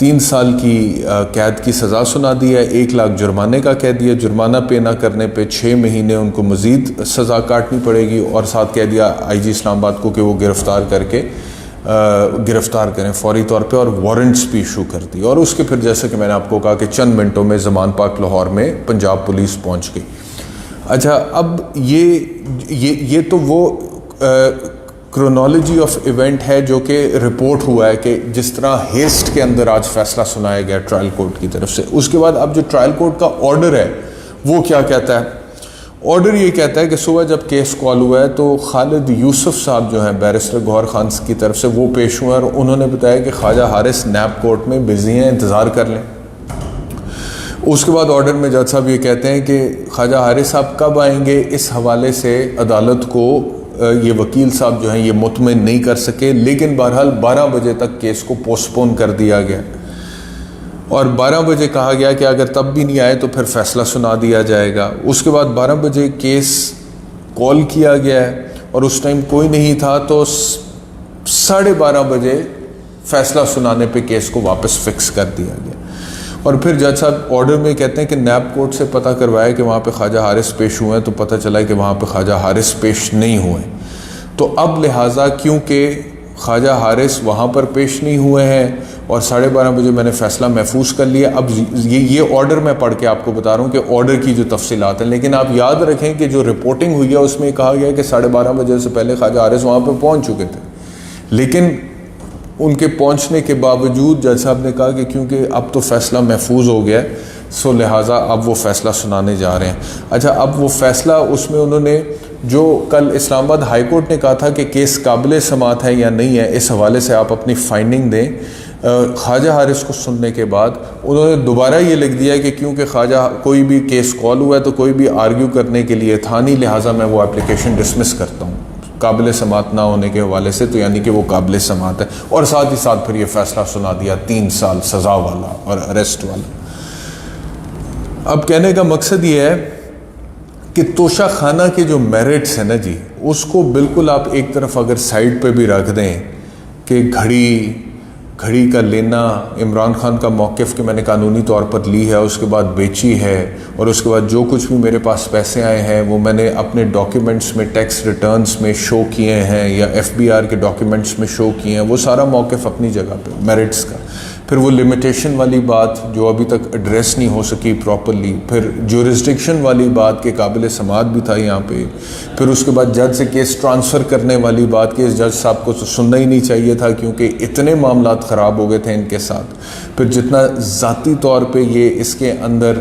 3 سال کی قید کی سزا سنا دی ہے، 1 لاکھ جرمانے کا کہہ دیا، جرمانہ پے نہ کرنے پہ 6 مہینے ان کو مزید سزا کاٹنی پڑے گی، اور ساتھ کہہ دیا آئی جی اسلام آباد کو کہ وہ گرفتار کریں فوری طور پہ، اور وارنٹس بھی ایشو کر دی، اور اس کے پھر جیسے کہ میں نے آپ کو کہا کہ چند منٹوں میں زمان پاک لاہور میں پنجاب پولیس پہنچ گئی۔ اچھا، اب یہ تو وہ کرونالوجی آف ایونٹ ہے جو کہ رپورٹ ہوا ہے کہ جس طرح ہیسٹ کے اندر آج فیصلہ سنایا گیا ٹرائل کورٹ کی طرف سے۔ اس کے بعد اب جو ٹرائل کورٹ کا آرڈر ہے وہ کیا کہتا ہے؟ آرڈر یہ کہتا ہے کہ صبح جب کیس کال ہوا ہے تو خالد یوسف صاحب جو ہیں بیرسٹر گوہر خان کی طرف سے وہ پیش ہوئے، اور انہوں نے بتایا کہ خواجہ حارث نیب کورٹ میں بزی ہیں، انتظار کر لیں۔ اس کے بعد آرڈر میں جج صاحب یہ کہتے ہیں کہ خواجہ حارث صاحب کب آئیں گے، اس حوالے سے عدالت کو یہ وکیل صاحب جو ہیں یہ مطمئن نہیں کر سکے، لیکن بہرحال 12 بجے تک کیس کو پوسٹ پون کر دیا گیا، اور 12 بجے کہا گیا کہ اگر تب بھی نہیں آئے تو پھر فیصلہ سنا دیا جائے گا۔ اس کے بعد 12 بجے کیس کال کیا گیا ہے اور اس ٹائم کوئی نہیں تھا، تو 12:30 بجے فیصلہ سنانے پہ کیس کو واپس فکس کر دیا گیا۔ اور پھر جج صاحب آرڈر میں کہتے ہیں کہ نیب کورٹ سے پتہ کروایا کہ وہاں پہ خواجہ حارث پیش ہوئے ہیں، تو پتہ چلا کہ وہاں پہ خواجہ حارث پیش نہیں ہوئے، تو اب لہٰذا کیونکہ خواجہ حارث وہاں پر پیش نہیں ہوئے ہیں اور 12:30 بجے میں نے فیصلہ محفوظ کر لیا۔ اب یہ آرڈر میں پڑھ کے آپ کو بتا رہا ہوں کہ آرڈر کی جو تفصیلات ہیں، لیکن آپ یاد رکھیں کہ جو رپورٹنگ ہوئی ہے اس میں کہا گیا کہ 12:30 بجے سے پہلے خواجہ حارث وہاں پہ پہنچ چکے تھے، لیکن ان کے پہنچنے کے باوجود جج صاحب نے کہا کہ کیونکہ اب تو فیصلہ محفوظ ہو گیا ہے، سو لہٰذا اب وہ فیصلہ سنانے جا رہے ہیں۔ اچھا، اب وہ فیصلہ اس میں انہوں نے جو کل اسلام آباد ہائی کورٹ نے کہا تھا کہ کیس قابل سماعت ہے یا نہیں ہے، اس حوالے سے آپ اپنی فائنڈنگ دیں، خواجہ حارث کو سننے کے بعد انہوں نے دوبارہ یہ لکھ دیا کہ کیونکہ خواجہ کوئی بھی کیس کال ہوا ہے تو کوئی بھی آرگیو کرنے کے لیے تھا نہیں، لہٰذا میں وہ اپلیکیشن ڈسمس کرتا ہوں قابل سماعت نہ ہونے کے حوالے سے، تو یعنی کہ وہ قابل سماعت ہے، اور ساتھ ہی ساتھ پھر یہ فیصلہ سنا دیا 3 سال سزا والا اور اریسٹ والا۔ اب کہنے کا مقصد یہ ہے کہ توشہ خانہ کے جو میرٹس ہیں نا جی، اس کو بالکل آپ ایک طرف اگر سائڈ پہ بھی رکھ دیں کہ گھڑی کا لینا، عمران خان کا موقف کہ میں نے قانونی طور پر لی ہے، اس کے بعد بیچی ہے، اور اس کے بعد جو کچھ بھی میرے پاس پیسے آئے ہیں وہ میں نے اپنے ڈاکیومنٹس میں ٹیکس ریٹرنز میں شو کیے ہیں یا FBR کے ڈاکیومنٹس میں شو کیے ہیں، وہ سارا موقف اپنی جگہ پہ میرٹس کا۔ پھر وہ لمیٹیشن والی بات جو ابھی تک ایڈریس نہیں ہو سکی پراپرلی، پھر جورسڈکشن والی بات کے قابل سماعت بھی تھا یہاں پہ، پھر اس کے بعد جج سے کیس ٹرانسفر کرنے والی بات کہ اس جج صاحب کو تو سننا ہی نہیں چاہیے تھا کیونکہ اتنے معاملات خراب ہو گئے تھے ان کے ساتھ، پھر جتنا ذاتی طور پہ یہ اس کے اندر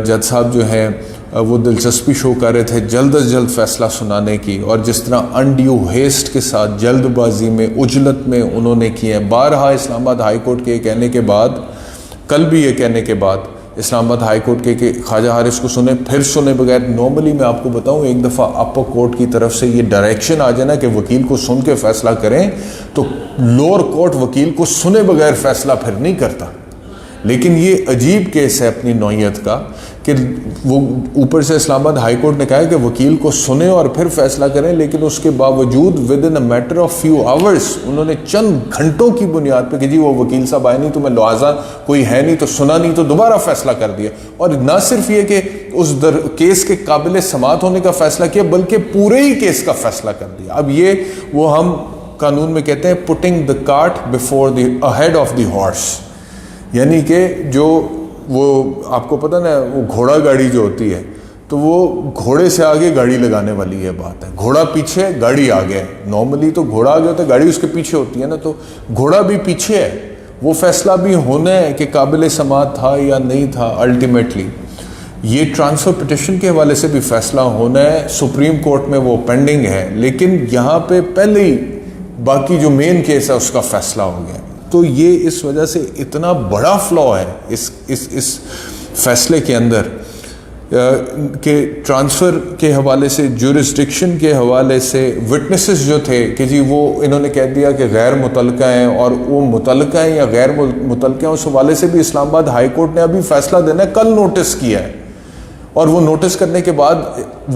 جج صاحب جو ہیں وہ دلچسپی شو کر رہے تھے جلد از جلد فیصلہ سنانے کی، اور جس طرح انڈیو ہیسٹ کے ساتھ جلد بازی میں عجلت میں انہوں نے کیے ہیں۔ بارہا اسلام آباد ہائی کورٹ کے کہنے کے بعد، کل بھی یہ کہنے کے بعد اسلام آباد ہائی کورٹ کے کہ خواجہ حارث کو سنیں، پھر سنے بغیر، نارملی میں آپ کو بتاؤں ایک دفعہ اپر کورٹ کی طرف سے یہ ڈائریکشن آ جائے نا کہ وکیل کو سن کے فیصلہ کریں، تو لوور کورٹ وکیل کو سنے بغیر فیصلہ پھر نہیں کرتا، لیکن یہ عجیب کیس ہے اپنی نوعیت کا کہ وہ اوپر سے اسلام آباد ہائی کورٹ نے کہا ہے کہ وکیل کو سنیں اور پھر فیصلہ کریں، لیکن اس کے باوجود with in a matter of few hours انہوں نے چند گھنٹوں کی بنیاد پہ کہ جی وہ وکیل صاحب آئے نہیں تو میں لہٰذا کوئی ہے نہیں تو سنا نہیں تو دوبارہ فیصلہ کر دیا، اور نہ صرف یہ کہ اس کیس کے قابل سماعت ہونے کا فیصلہ کیا بلکہ پورے ہی کیس کا فیصلہ کر دیا۔ اب یہ وہ ہم قانون میں کہتے ہیں putting the cart before the ahead of the horse, یعنی کہ جو وہ آپ کو پتہ نا وہ گھوڑا گاڑی جو ہوتی ہے تو وہ گھوڑے سے آگے گاڑی لگانے والی یہ بات ہے، گھوڑا پیچھے گاڑی آگے، نارملی تو گھوڑا آگے ہوتا ہے گاڑی اس کے پیچھے ہوتی ہے نا، تو گھوڑا بھی پیچھے ہے، وہ فیصلہ بھی ہونا ہے کہ قابل سماعت تھا یا نہیں تھا۔ الٹیمیٹلی یہ ٹرانسفر پٹیشن کے حوالے سے بھی فیصلہ ہونا ہے، سپریم کورٹ میں وہ پینڈنگ ہے، لیکن یہاں پہ پہلے ہی باقی جو مین کیس ہے اس کا فیصلہ ہو گیا، تو یہ اس وجہ سے اتنا بڑا فلا ہے اس فیصلے کے اندر کہ ٹرانسفر کے حوالے سے، جورسڈکشن کے حوالے سے، وٹنسز جو تھے کہ جی وہ انہوں نے کہہ دیا کہ غیر متعلقہ ہیں، اور وہ متعلقہ ہیں یا غیر متعلقہ ہیں، اس حوالے سے بھی اسلام آباد ہائی کورٹ نے ابھی فیصلہ دینا ہے، کل نوٹس کیا ہے، اور وہ نوٹس کرنے کے بعد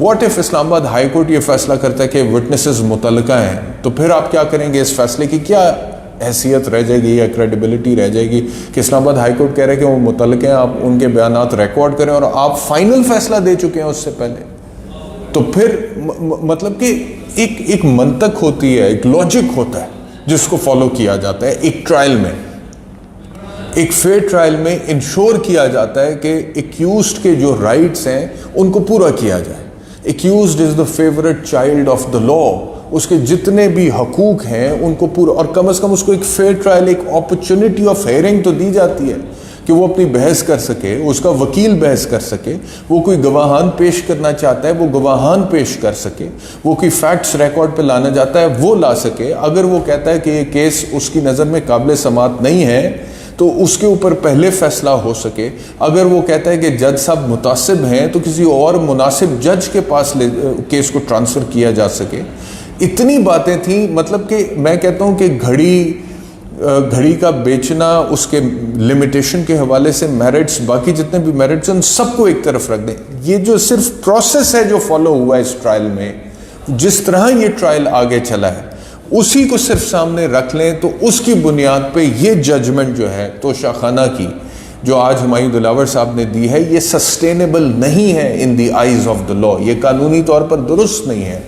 واٹ ایف اسلام آباد ہائی کورٹ یہ فیصلہ کرتا ہے کہ وٹنسز متعلقہ ہیں، تو پھر آپ کیا کریں گے؟ اس فیصلے کی کیا حیثیت رہ جائے گی یا کریڈیبلٹی رہ جائے گی کہ اسلام آباد ہائی کورٹ کہہ رہے کہ وہ متعلق ہیں, آپ ان کے بیانات ریکارڈ کریں اور آپ فائنل فیصلہ دے چکے ہیں اس سے پہلے. تو پھر مطلب کہ ایک منطق ہوتی ہے, ایک لاجک ہوتا ہے جس کو فالو کیا جاتا ہے ایک ٹرائل میں. ایک فیئر ٹرائل میں انشور کیا جاتا ہے کہ ایکیوزڈ کے جو رائٹس ہیں ان کو پورا کیا جائے. Accused is the favourite child of the لا, اس کے جتنے بھی حقوق ہیں ان کو پورا, اور کم از کم اس کو ایک فیئر ٹرائل, ایک اپرچونٹی آف ہیئرنگ تو دی جاتی ہے کہ وہ اپنی بحث کر سکے, اس کا وکیل بحث کر سکے, وہ کوئی گواہان پیش کرنا چاہتا ہے وہ گواہان پیش کر سکے, وہ کوئی فیکٹس ریکارڈ پہ لانا چاہتا ہے وہ لا سکے. اگر وہ کہتا ہے کہ یہ کیس اس کی نظر میں قابل سماعت نہیں ہے تو اس کے اوپر پہلے فیصلہ ہو سکے. اگر وہ کہتا ہے کہ جج صاحب متعصب ہیں تو کسی اور مناسب جج کے پاس کیس کو ٹرانسفر کیا جا سکے. اتنی باتیں تھیں, مطلب کہ میں کہتا ہوں کہ گھڑی کا بیچنا, اس کے لمیٹیشن کے حوالے سے میرٹس, باقی جتنے بھی میرٹس ہیں ان سب کو ایک طرف رکھ دیں. یہ جو صرف پروسیس ہے جو فالو ہوا ہے اس ٹرائل میں, جس طرح یہ ٹرائل آگے چلا ہے اسی کو صرف سامنے رکھ لیں تو اس کی بنیاد پہ یہ ججمنٹ جو ہے توشہ خانہ کی جو آج ہمایوں دلاور صاحب نے دی ہے یہ سسٹینیبل نہیں ہے ان دی آئیز آف دا لا. یہ قانونی طور پر درست نہیں ہے.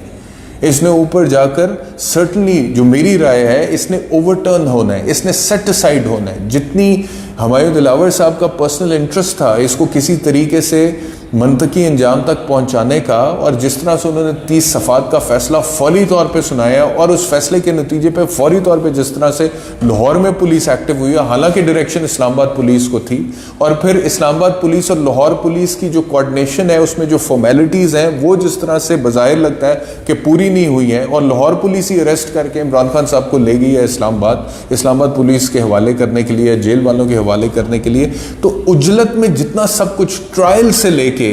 اس نے اوپر جا کر سرٹنلی, جو میری رائے ہے, اس نے اوور ٹرن ہونا ہے, اس نے سیٹ اسائڈ ہونا ہے. جتنی ہمایوں دلاور صاحب کا پرسنل انٹرسٹ تھا اس کو کسی طریقے سے منطقی انجام تک پہنچانے کا, اور جس طرح سے انہوں نے 30 صفحات کا فیصلہ فوری طور پہ سنایا, اور اس فیصلے کے نتیجے پہ فوری طور پہ جس طرح سے لاہور میں پولیس ایکٹیو ہوئی ہے, حالانکہ ڈائریکشن اسلام آباد پولیس کو تھی, اور پھر اسلام آباد پولیس اور لاہور پولیس کی جو کوآرڈینیشن ہے اس میں جو فارمیلٹیز ہیں وہ جس طرح سے بظاہر لگتا ہے کہ پوری نہیں ہوئی ہیں, اور لاہور پولیس ہی اریسٹ کر کے عمران خان صاحب کو لے گئی ہے اسلام آباد پولیس کے حوالے کرنے کے لیے, جیل والوں کے حوالے کرنے کے لیے. تو عجلت میں جتنا سب کچھ ٹرائل سے لے کے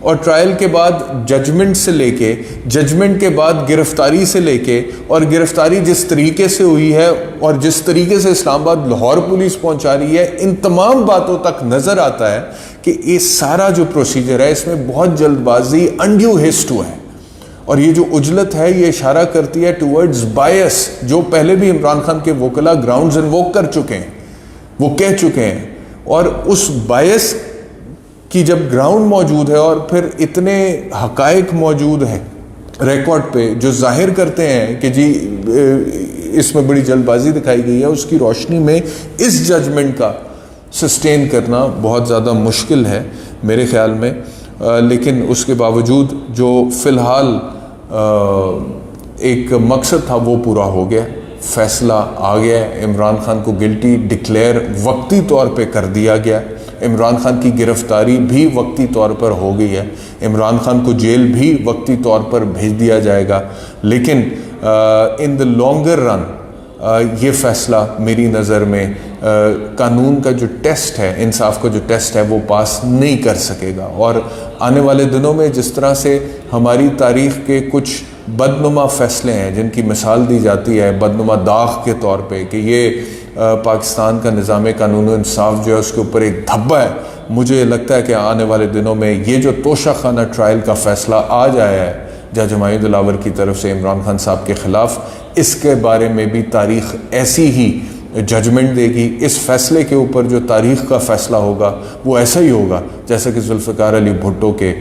اور ٹرائل کے بعد ججمنٹ سے لے کے, ججمنٹ کے بعد گرفتاری سے لے کے, اور گرفتاری جس طریقے سے ہوئی ہے اور جس طریقے سے اسلام آباد لاہور پولیس پہنچا رہی ہے, ان تمام باتوں تک نظر آتا ہے کہ یہ سارا جو پروسیجر ہے اس میں بہت جلد بازی, انڈیو ہیسٹ ہوا ہے. اور یہ جو عجلت ہے یہ اشارہ کرتی ہے ٹورڈز بائس, جو پہلے بھی عمران خان کے وکلا گراؤنڈز انووک کر چکے ہیں, وہ کہہ چکے ہیں. اور اس بائس کی جب گراؤنڈ موجود ہے اور پھر اتنے حقائق موجود ہیں ریکارڈ پہ جو ظاہر کرتے ہیں کہ جی اس میں بڑی جلد بازی دکھائی گئی ہے, اس کی روشنی میں اس ججمنٹ کا سسٹین کرنا بہت زیادہ مشکل ہے میرے خیال میں. لیکن اس کے باوجود جو فی الحال ایک مقصد تھا وہ پورا ہو گیا, فیصلہ آ گیا, عمران خان کو گلٹی ڈکلیئر وقتی طور پہ کر دیا گیا, عمران خان کی گرفتاری بھی وقتی طور پر ہو گئی ہے, عمران خان کو جیل بھی وقتی طور پر بھیج دیا جائے گا. لیکن ان دا لانگر رن یہ فیصلہ میری نظر میں قانون کا جو ٹیسٹ ہے, انصاف کا جو ٹیسٹ ہے وہ پاس نہیں کر سکے گا. اور آنے والے دنوں میں جس طرح سے ہماری تاریخ کے کچھ بدنما فیصلے ہیں جن کی مثال دی جاتی ہے بدنما داغ کے طور پہ کہ یہ پاکستان کا نظام قانون و انصاف جو ہے اس کے اوپر ایک دھبا ہے, مجھے لگتا ہے کہ آنے والے دنوں میں یہ جو توشہ خانہ ٹرائل کا فیصلہ آج آیا ہے جج ہمایوں دلاور کی طرف سے عمران خان صاحب کے خلاف, اس کے بارے میں بھی تاریخ ایسی ہی ججمنٹ دے گی. اس فیصلے کے اوپر جو تاریخ کا فیصلہ ہوگا وہ ایسا ہی ہوگا جیسا کہ ذوالفقار علی بھٹو کے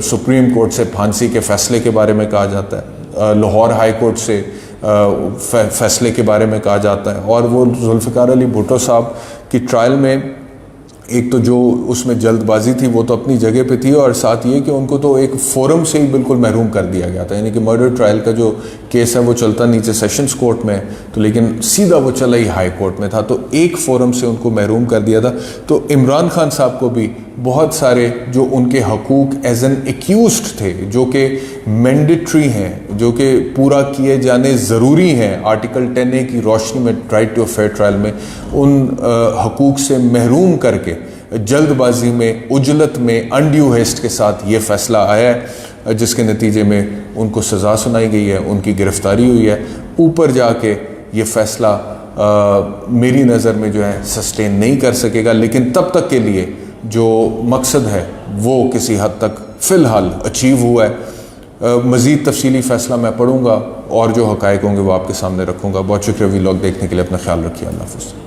سپریم کورٹ سے پھانسی کے فیصلے کے بارے میں کہا جاتا ہے, لاہور ہائی کورٹ سے فیصلے کے بارے میں کہا جاتا ہے. اور وہ ذوالفقار علی بھٹو صاحب کی ٹرائل میں ایک تو جو اس میں جلد بازی تھی وہ تو اپنی جگہ پہ تھی, اور ساتھ یہ کہ ان کو تو ایک فورم سے ہی بالکل محروم کر دیا گیا تھا. یعنی کہ مرڈر ٹرائل کا جو کیس ہے وہ چلتا نیچے سیشنز کورٹ میں, تو لیکن سیدھا وہ چلا ہی ہائی کورٹ میں تھا, تو ایک فورم سے ان کو محروم کر دیا تھا. تو عمران خان صاحب کو بھی بہت سارے جو ان کے حقوق ایز این ایکیوزڈ تھے جو کہ مینڈیٹری ہیں, جو کہ پورا کیے جانے ضروری ہیں آرٹیکل 10A کی روشنی میں right to a fair trial میں, ان حقوق سے محروم کر کے جلد بازی میں, عجلت میں, انڈیو ہیسٹ کے ساتھ یہ فیصلہ آیا ہے جس کے نتیجے میں ان کو سزا سنائی گئی ہے, ان کی گرفتاری ہوئی ہے. اوپر جا کے یہ فیصلہ میری نظر میں جو ہے سسٹین نہیں کر سکے گا, لیکن تب تک کے لیے جو مقصد ہے وہ کسی حد تک فی الحال اچیو ہوا ہے. مزید تفصیلی فیصلہ میں پڑھوں گا اور جو حقائق ہوں گے وہ آپ کے سامنے رکھوں گا. بہت شکریہ ولاگ دیکھنے کے لیے. اپنا خیال رکھیے. اللہ حافظ.